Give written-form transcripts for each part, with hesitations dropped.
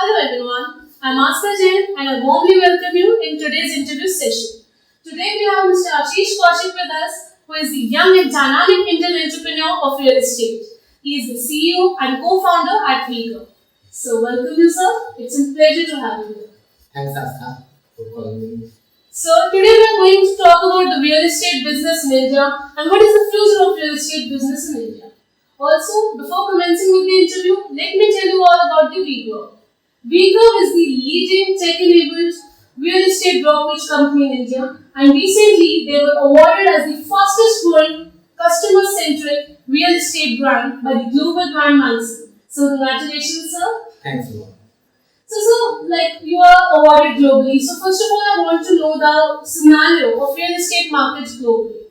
Hello everyone, I'm Aska Jain and I warmly welcome you in today's interview session. Today we have Mr. Ashish Kaushik with us, who is the young and dynamic Indian entrepreneur of real estate. He is the CEO and co-founder at Vigo. So welcome you sir, it's a pleasure to have you here. Thanks, Asta, for calling me. So today we are going to talk about the real estate business in India and what is the future of real estate business in India. Also, before commencing with the interview, let me tell you all about the Vigo. Vigo is the leading tech-enabled real estate brokerage company in India, and recently they were awarded as the fastest growing customer-centric real estate brand by the Global Brand Magazine. So congratulations sir. Thanks a lot. So, you are awarded globally. So, first of all, I want to know the scenario of real estate markets globally.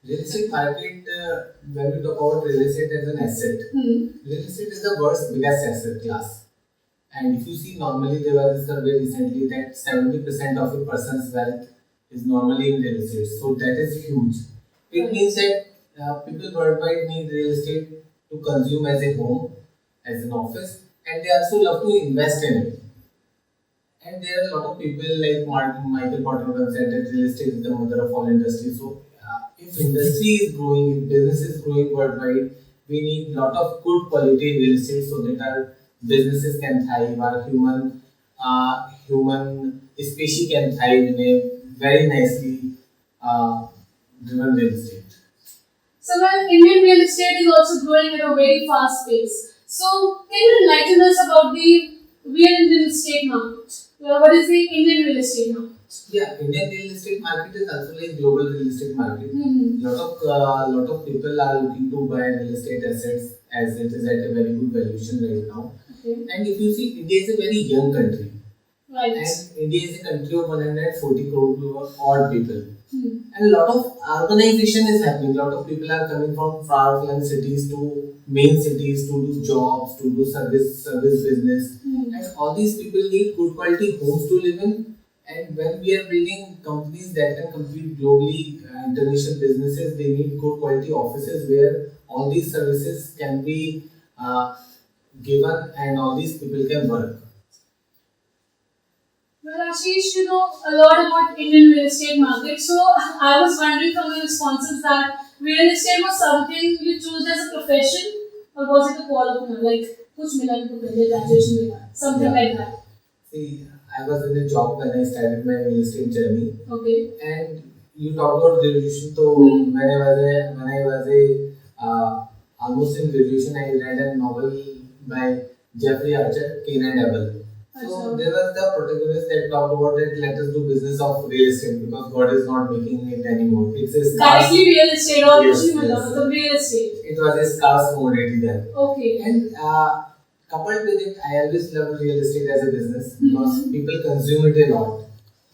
Real estate market, when we talk about real estate as an asset, real estate is the world's biggest asset class. And if you see, normally there was a survey recently that 70% of a person's wealth is normally in real estate. So, that is huge. It means that people worldwide need real estate to consume as a home, as an office, and they also love to invest in it. And there are a lot of people like Michael Porter once said that real estate is the mother of all industries. So, if industry is growing, if business is growing worldwide, we need a lot of good quality real estate so that our businesses can thrive, our human species can thrive in a very nicely driven real estate. So, Indian real estate is also growing at a very fast pace. So, can you enlighten us about the real estate market? What is the Indian real estate market? Yeah, Indian real estate market is also like global real estate market. Lot of people are looking to buy real estate assets as it is at a very good valuation right now. Okay. And if you see, India is a very young country. Right. And India is a country of 140 crore odd people. And a lot of urbanization is happening. A lot of people are coming from far-flung cities to main cities to do jobs, to do service business. And all these people need good quality homes to live in. And when we are building companies that can compete globally, international businesses, they need good quality offices where all these services can be given and all these people can work. Well, Ashish, you know a lot about Indian real estate market. So, I was wondering from your responses that real estate was something you chose as a profession, or was it a qualification? Like, कुछ मिला नहीं तो पहले graduation मिला, something like that. See, I was in a job when I started my real estate journey. Okay. And you talk about graduation, so when I was almost in graduation, I read a novel by Jeffrey Archer, Cain and Abel. So there was the protagonist that talked about that let us do business of real estate because God is not making it anymore. It's a scarce. Directly real estate or Yes, the real estate. It was a scarce commodity then. Okay. And coupled with it, I always loved real estate as a business because people consume it a lot.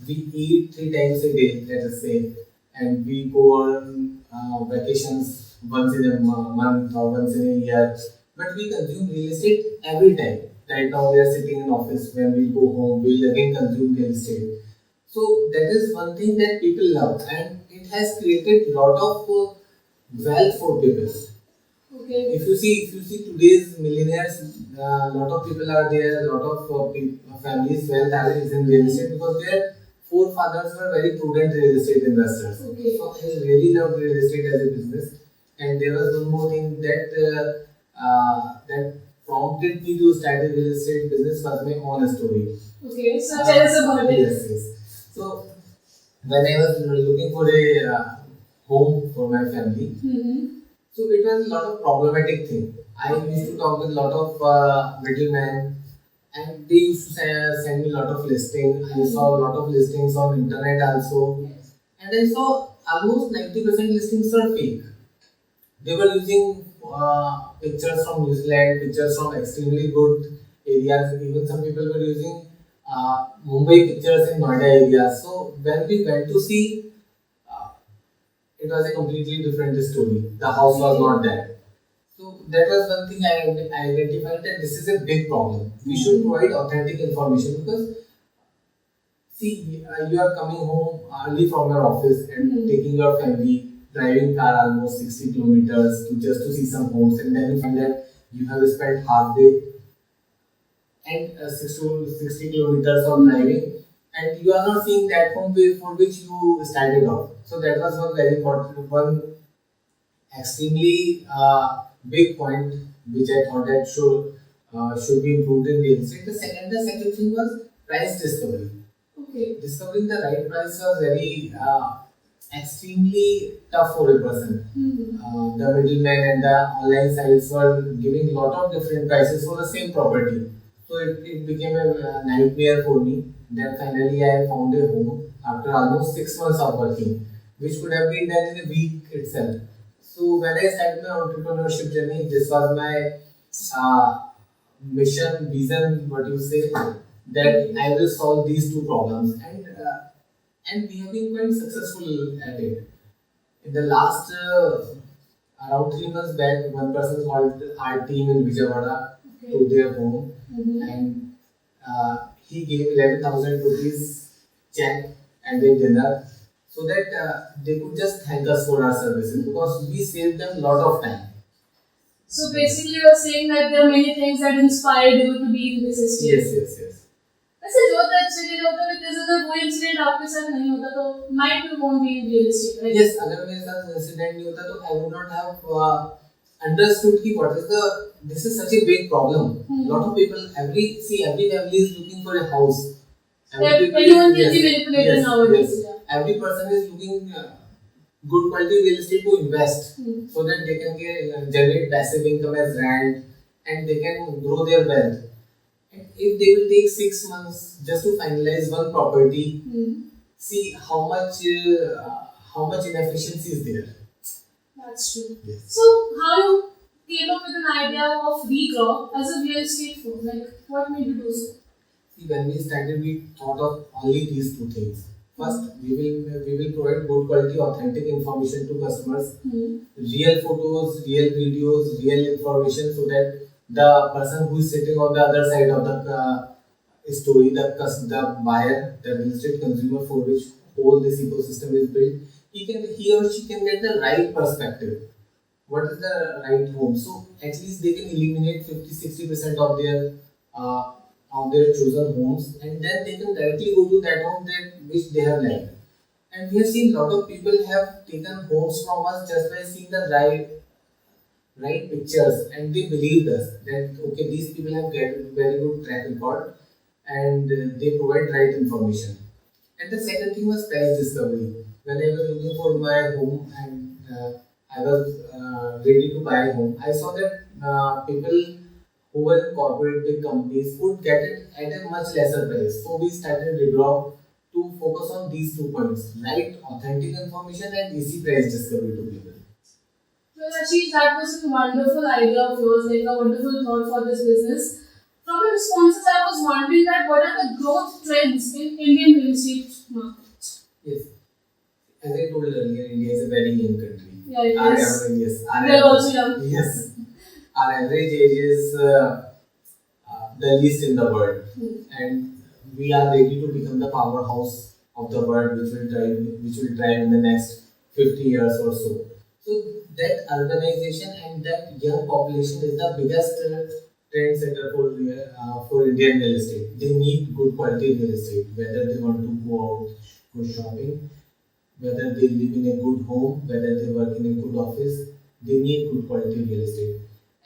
We eat 3 times a day, let us say, and we go on vacations once in a month or once in a year. But we consume real estate every time. Right now we are sitting in office. When we go home, we will again consume real estate. So that is one thing that people love, and it has created a lot of wealth for people. Okay. If you see today's millionaires, a lot of people are there. A lot of families' wealth is in real estate because their forefathers were very prudent real estate investors. Okay. So I really love real estate as a business. And there was one more thing that prompted me to start a real estate business was my own story. Okay, so tell us about it. Yes. So when I was looking for a home for my family, so it was a lot of problematic thing. I used to talk with a lot of middlemen, and they used to send me a lot of listings. I saw a lot of listings on internet also, and I saw almost 90% listings were fake. They were using pictures from New Zealand, pictures from extremely good areas. Even some people were using Mumbai pictures in Noida area. So when we went to see, it was a completely different story. The house was not there. So that was one thing I identified that this is a big problem. We should provide authentic information because see, you are coming home early from your office and taking your family, driving car almost 60 kilometers to see some homes, and then you find that you have spent half day and 60 kilometers of driving, and you are not seeing that home for which you started off. So that was one very important, one extremely big point which I thought that should be improved in real estate. The second thing was price discovery. Okay. Discovering the right price was very extremely tough for a person. The middlemen and the online sites were giving lot of different prices for the same property. So it became a nightmare for me. Then finally I found a home after almost 6 months of working, which could have been done in a week itself. So when I started my entrepreneurship journey, this was my mission, vision, what you say, that I will solve these two problems, and we have been quite successful at it. In the last around 3 months back, one person called our team in Vijayawada to their home, and he gave 11,000 rupees check and a dinner so that they could just thank us for our services because we saved them a lot of time. So basically, you're saying that there are many things that inspired you to be in this estate. Yes. वैसे जो होता है actually होता है because अगर वो incident आपके साथ नहीं होता तो might you won't be in real estate, right? Yes, अगर मेरे साथ इंसिडेंट नहीं होता तो I would not have understood कि what is this is such a big problem. Lot of people, every family is looking for a house. Anyone can be manipulated nowadays. Yes. Every person is looking good quality real estate to invest so that they can generate passive income as rent and they can grow their wealth. And if they will take 6 months just to finalize one property, see how much inefficiency is there. That's true. Yes. So how you came up with an idea of WeGrow as a real estate firm? Like what made you do so? See, when we started, we thought of only these two things. First, we will provide good quality, authentic information to customers, real photos, real videos, real information, so that the person who is sitting on the other side of the story, the buyer, the real estate consumer for which whole this ecosystem is built, he or she can get the right perspective. What is the right home? So at least they can eliminate 50-60% of their chosen homes, and then they can directly go to that home which they have liked. And we have seen a lot of people have taken homes from us just by seeing the right pictures, and they believed us that okay, these people have get very good track record and they provide right information. And the second thing was price discovery. When I was looking for my home and I was ready to buy a home, I saw that people who were in corporate big companies would get it at a much lesser price. So we started WeGrow to focus on these 2 points: right, authentic information and easy price discovery to people. Well, Ashish, that was a wonderful idea of yours, like a wonderful thought for this business. From your responses, I was wondering that what are the growth trends in Indian real estate market? Yes, as I told earlier, India is a very young country. Yeah, it is. Yes, We are also young. Yes, our average age is the least in the world, and we are ready to become the powerhouse of the world, which will drive in the next 50 years or so. So that urbanization and that young population is the biggest trend setter for Indian real estate. They need good quality real estate, whether they want to go out for shopping, whether they live in a good home, whether they work in a good office. They need good quality real estate.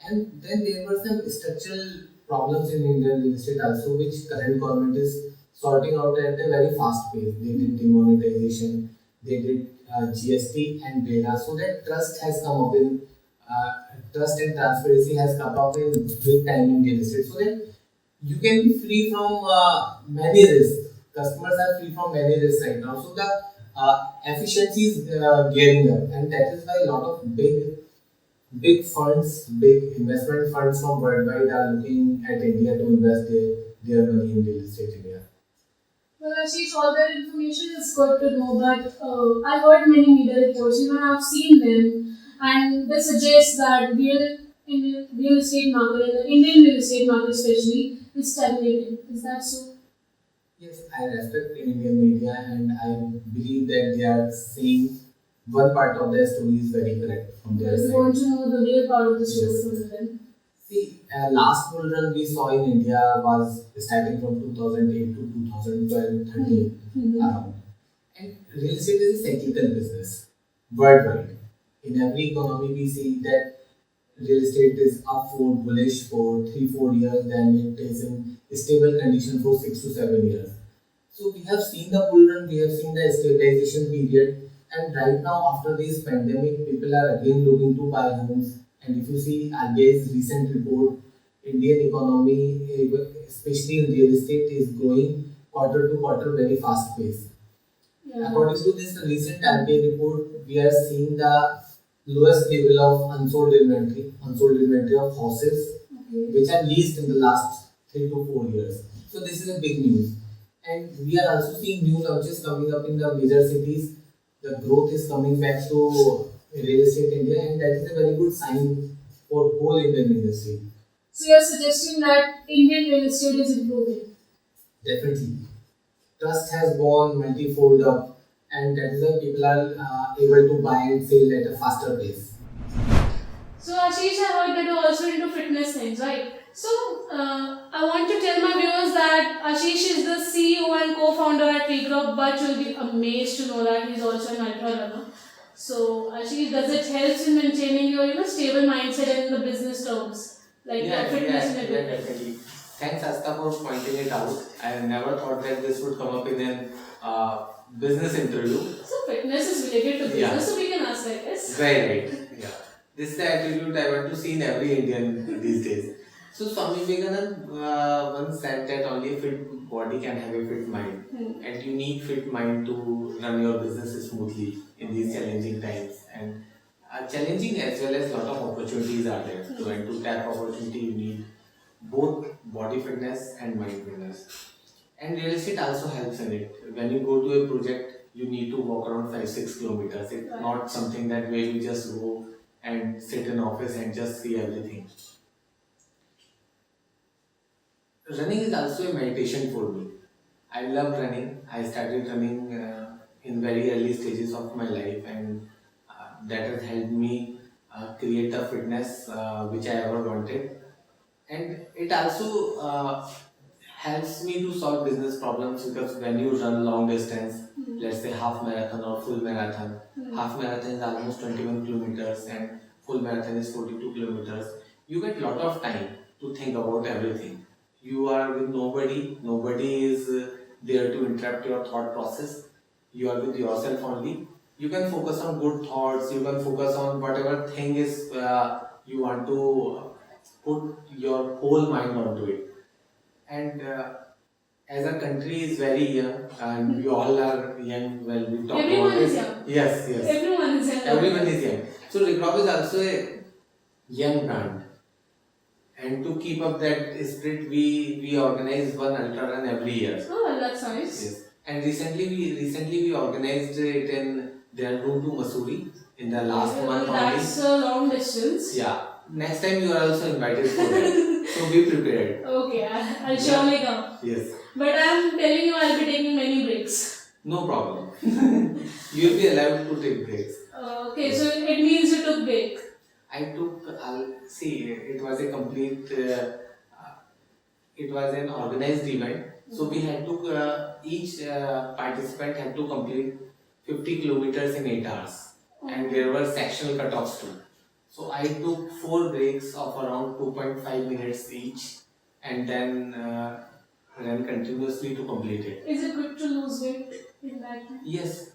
And then there were some structural problems in Indian real estate also, which current government is sorting out at a very fast pace. They did demonetization, they did GST and data, so that trust and transparency has come up in big time in real estate, so that you can be free from many risks. Customers are free from many risks right now, so the efficiency is gearing up, and that is why a lot of big funds, big investment funds from worldwide are looking at India to invest their money in real estate in India. Well, Ashish, all that information is good to know, but I heard many media reports, even I've seen them, and they suggest that real estate market, the Indian real estate market especially, is stagnating. Is that so? Yes, I respect Indian media, and I believe that they are saying one part of their story is very correct from their We side. want to know the real part of the story Yes. from them. See, last bull run we saw in India was starting from 2008 to 2012, 13 around. And real estate is a cyclical business worldwide. In every economy, we see that real estate is up for bullish for 3 4 years, then it is in stable condition for 6 to 7 years. So we have seen the bull run, we have seen the stabilization period, and right now after this pandemic, people are again looking to buy homes. And if you see RBI's recent report, Indian economy, especially in real estate, is growing quarter to quarter very fast pace. Yeah. According to this recent RBI report, we are seeing the lowest level of unsold inventory of houses Okay. which are leased in the last 3 to 4 years. So this is a big news. And we are also seeing new launches coming up in the major cities. The growth is coming back to real estate India, and that is a very good sign for whole Indian industry. So you're suggesting that Indian real estate is improving. Definitely. Trust has gone multi-fold up, and that is why people are able to buy and sell at a faster pace. So Ashish, I heard that you're also into fitness things, right? So I want to tell my viewers that Ashish is the CEO and co-founder at WeGroup, but you'll be amazed to know that he's also an ultra runner. So Ashish, does it help in maintaining your stable mindset in the business terms, like your fitness and everything? Definitely. Thanks, Asta, for pointing it out. I never thought that this would come up in an business interview. So fitness is related to business, Yeah. so we can ask like this. Very right. Yeah. This is the attitude I want to see in every Indian these days. So Swami Vivekananda once said that only a fit body can have a fit mind, and you need fit mind to run your business smoothly in these challenging times. And challenging as well as lot of opportunities are there. So and to tap opportunity, you need both body fitness and mind fitness. And real estate also helps in it. When you go to a project, you need to walk around 5 6 kilometers. It's Right. not something that where you just go and sit in office and just see everything. Running is also a meditation for me. I love running. I started running in very early stages of my life, and that has helped me create the fitness which I ever wanted. And it also helps me to solve business problems because when you run long distance, let's say half marathon or full marathon, half marathon is almost 21 kilometers and full marathon is 42 kilometers. You get lot of time to think about everything. You are with nobody is there to interrupt your thought process. You are with yourself only. You can focus on good thoughts, you can focus on whatever thing is you want to put your whole mind onto it. And as a country is very young, and we all are young. Well, we talk Everyone about is it. young. Yes, yes. Everyone is young. Everyone is young. So Recrop is also a young brand. And to keep up that spirit, we organize one ultra run every year. Oh, that's nice. Yes. And recently we organized it in Dehradun to Mussoorie in the last month only. That's a long distance. Yeah. Next time you are also invited for that. So be prepared. Okay, I'll surely come. Yes. But I'm telling you, I'll be taking many breaks. No problem. You'll be allowed to take breaks. Okay, so it means you took break. I took, see, it was a complete, it was an organized event. So we had to, each participant had to complete 50 kilometers in 8 hours. And there were sectional cutoffs too. So I took 4 breaks of around 2.5 minutes each and then ran continuously to complete it. Is it good to lose weight in that? Yes.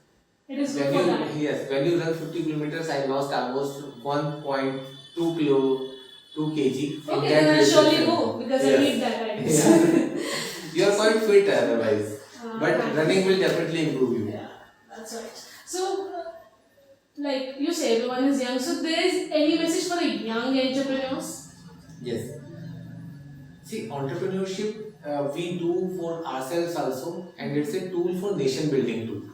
It is good for that. Yes, when you run 50 kilometers, I lost almost 1.2 kg. From Okay, that then I'll surely resistance. go because I Yes. need that, right? Yeah. You are quite fit otherwise, but Right. running will definitely improve you. Yeah, that's right. So, like you say, everyone is young. So, there is any message for the young entrepreneurs? Yes. See, entrepreneurship we do for ourselves also, and it's a tool for nation building too.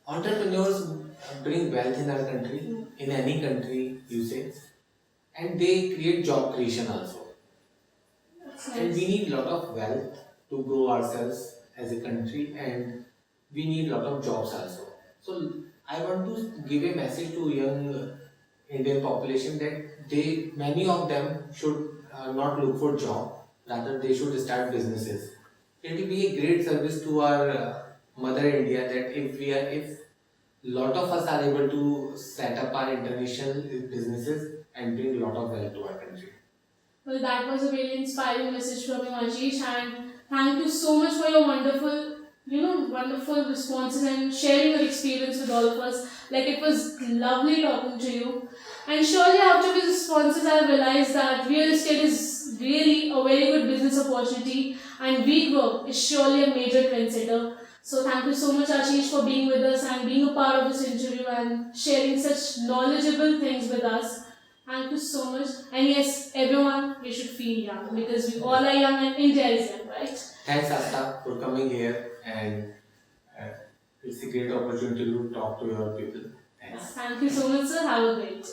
Entrepreneurs bring wealth in our country, in any country, you say, and they create job creation also. That's And nice. we need lot of wealth to grow ourselves as a country, and we need lot of jobs also. So I want to give a message to young Indian population that many of them should not look for job, rather they should start businesses. It will be a great service to our mother India that if lot of us are able to set up our international businesses and bring lot of wealth to our country. Well, that was a really inspiring message from you, Ashish, and thank you so much for your wonderful responses and sharing your experience with all of us. Like, it was lovely talking to you. And surely after these responses, I realized that real estate is really a very good business opportunity, and WeGrow is surely a major trendsetter. So thank you so much, Ashish, for being with us and being a part of this interview and sharing such knowledgeable things with us. Thank you so much. And yes, everyone, we should feel young because we all are young and India is young, right? Thanks, Asta, for coming here, and uh, it's a great opportunity to talk to your people. Thanks. Thank you so much, sir. Have a great day.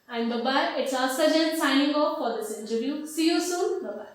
And bye bye. It's Asta Jain signing off for this interview. See you soon. Bye bye.